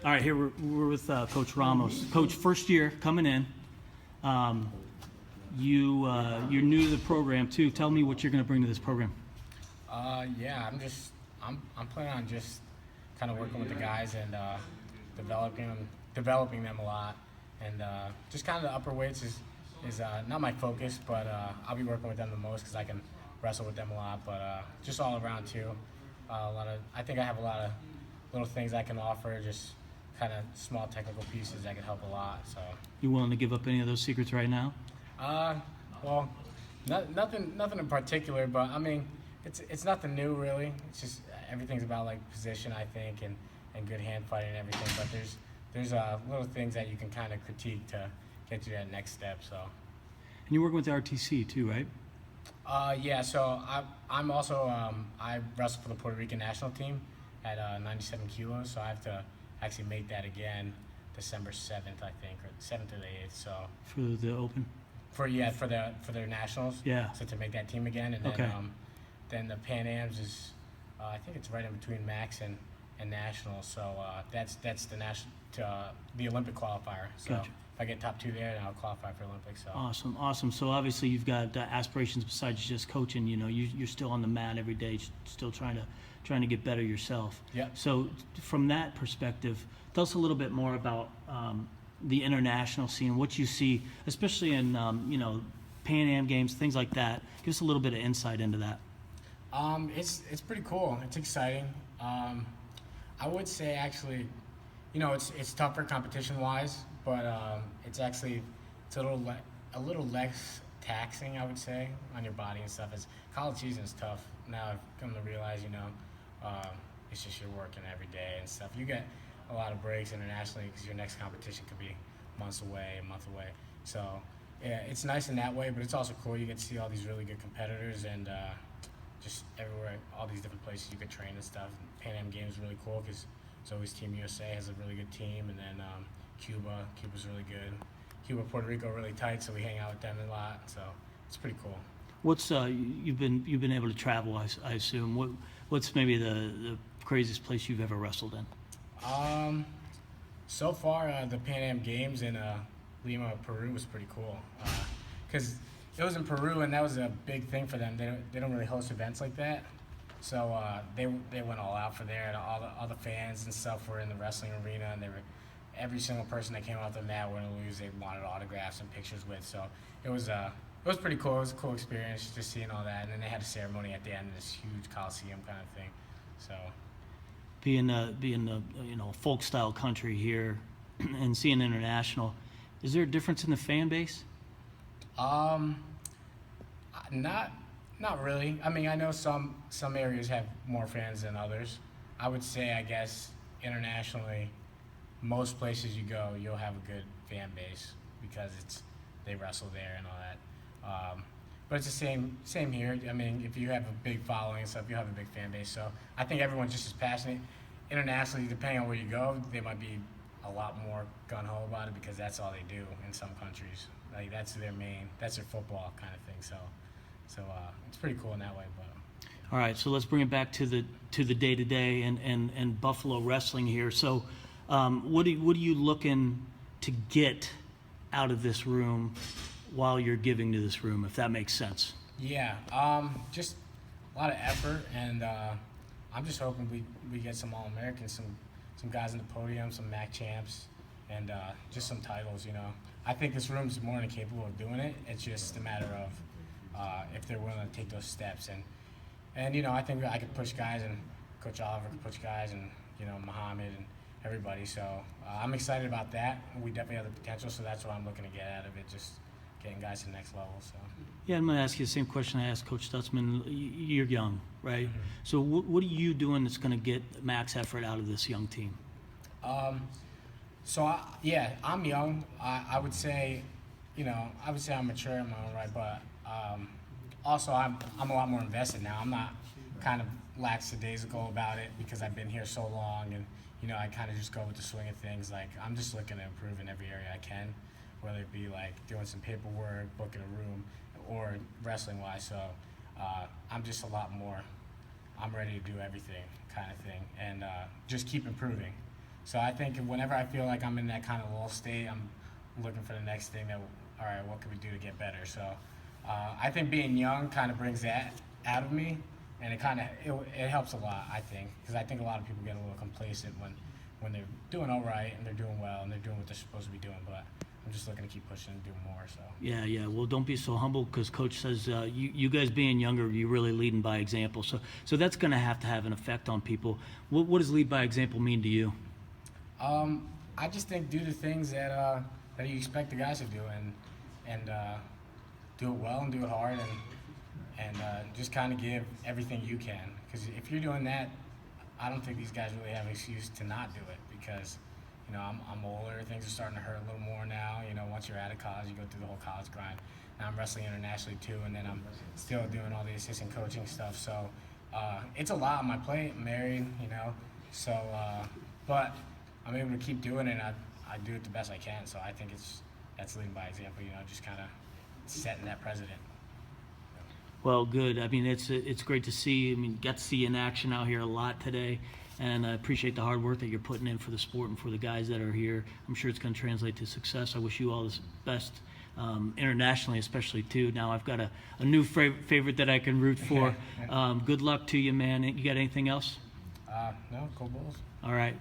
All right, here we're with Coach Ramos. Coach, first year coming in. You're new to the program too. Tell me what you're going to bring to this program. Yeah, I'm planning on just kind of working with the guys and developing them a lot, and just kind of the upper weights is not my focus, but I'll be working with them the most because I can wrestle with them a lot. But just all around too, I think I have a lot of little things I can offer, just kind of small technical pieces that can help a lot. So You willing to give up any of those secrets right now? Well, nothing in particular, but I mean, it's nothing new really. It's just everything's about like position, I think, and good hand fighting and everything. But there's little things that you can kind of critique to get you to that next step. So. And you're working with the RTC too, right? Yeah. So I'm also I wrestle for the Puerto Rican national team at 97 kilos. So I have to actually make that again December 7th, I think, or 7th or the 8th. So. For the Open. For their nationals. Yeah. So to make that team again, and then Okay. Then the Pan Ams is I think it's right in between Max and nationals. So that's the Olympic qualifier. So Gotcha. if I get top 2 there, then I'll qualify for Olympics. So. Awesome. So obviously you've got aspirations besides just coaching. You know, you're still on the mat every day, still trying to get better yourself. Yeah. So from that perspective, tell us a little bit more about the international scene, what you see, especially in Pan Am games, things like that. Give us a little bit of insight into that. It's pretty cool. It's exciting. I would say actually, it's tougher competition wise, but it's a little less taxing, I would say, on your body and stuff. As college season is tough. Now I've come to realize, it's just you're working every day and stuff. You get a lot of breaks internationally because your next competition could be a month away. So yeah, it's nice in that way, but it's also cool. You get to see all these really good competitors and just everywhere, all these different places you could train and stuff. Pan Am Games is really cool because it's always Team USA has a really good team, and then Cuba's really good. Cuba, Puerto Rico really tight, so we hang out with them a lot. So it's pretty cool. What's you've been able to travel, I assume. What's maybe the craziest place you've ever wrestled in? So far, the Pan Am Games in Lima, Peru was pretty cool. Because it was in Peru, and that was a big thing for them. They don't really host events like that. So they went all out for there, and all the fans and stuff were in the wrestling arena, and every single person that came out the mat, win or lose, they wanted autographs and pictures with. So it was pretty cool. It was a cool experience just seeing all that, and then they had a ceremony at the end of this huge coliseum kind of thing. So. Being the folk style country here and seeing international, is there a difference in the fan base? Not really. I mean, I know some areas have more fans than others. I would say, I guess, internationally, most places you go, you'll have a good fan base because they wrestle there and all that. But it's the same here. I mean, if you have a big following and stuff, you have a big fan base. So I think everyone's just as passionate. Internationally, depending on where you go, they might be a lot more gung-ho about it because that's all they do in some countries. Like that's their football kind of thing. So it's pretty cool in that way. But all right, so let's bring it back to the day-to-day and Buffalo wrestling here. So what are you looking to get out of this room while you're giving to this room, if that makes sense? Yeah, just a lot of effort, and I'm just hoping we get some All-Americans, some guys in the podium, some MAC champs, and just some titles. I think this room's more than capable of doing it. It's just a matter of if they're willing to take those steps, and I think I could push guys, and Coach Oliver could push guys, and Muhammad and everybody. So I'm excited about that. We definitely have the potential, so that's what I'm looking to get out of it. Just getting guys to the next level. So. Yeah, I'm going to ask you the same question I asked Coach Stutzman. You're young, right? Mm-hmm. So what are you doing that's going to get max effort out of this young team? I'm young. I would say, I'm mature in my own right, but also I'm a lot more invested now. I'm not kind of lackadaisical about it because I've been here so long, and I kind of just go with the swing of things. Like I'm just looking to improve in every area I can, whether it be like doing some paperwork, booking a room, or wrestling wise. So I'm just a lot more. I'm ready to do everything kind of thing, and just keep improving. So I think whenever I feel like I'm in that kind of lull state, I'm looking for the next thing that, all right, what can we do to get better? So I think being young kind of brings that out of me, and it helps a lot, I think, because I think a lot of people get a little complacent when they're doing all right and they're doing well and they're doing what they're supposed to be doing. But I'm just looking to keep pushing and do more. So Yeah, yeah. Well, don't be so humble, because Coach says you guys being younger, you're really leading by example. So that's going to have an effect on people. What does lead by example mean to you? I just think do the things that you expect the guys to do, and do it well and do it hard, and just kind of give everything you can. Because if you're doing that, I don't think these guys really have an excuse to not do it. Because I'm older, things are starting to hurt a little more now. Once you're out of college, you go through the whole college grind. Now I'm wrestling internationally too, and then I'm still doing all the assistant coaching stuff. So it's a lot on my plate. I'm married, so but I'm able to keep doing it. And I do it the best I can. So I think that's leading by example. Just kind of setting that precedent. Well, good. I mean, it's great to see. I mean, got to see you in action out here a lot today, and I appreciate the hard work that you're putting in for the sport and for the guys that are here. I'm sure it's going to translate to success. I wish you all the best internationally, especially too. Now I've got a new favorite that I can root for. Good luck to you, man. You got anything else? No, go Bulls. All right.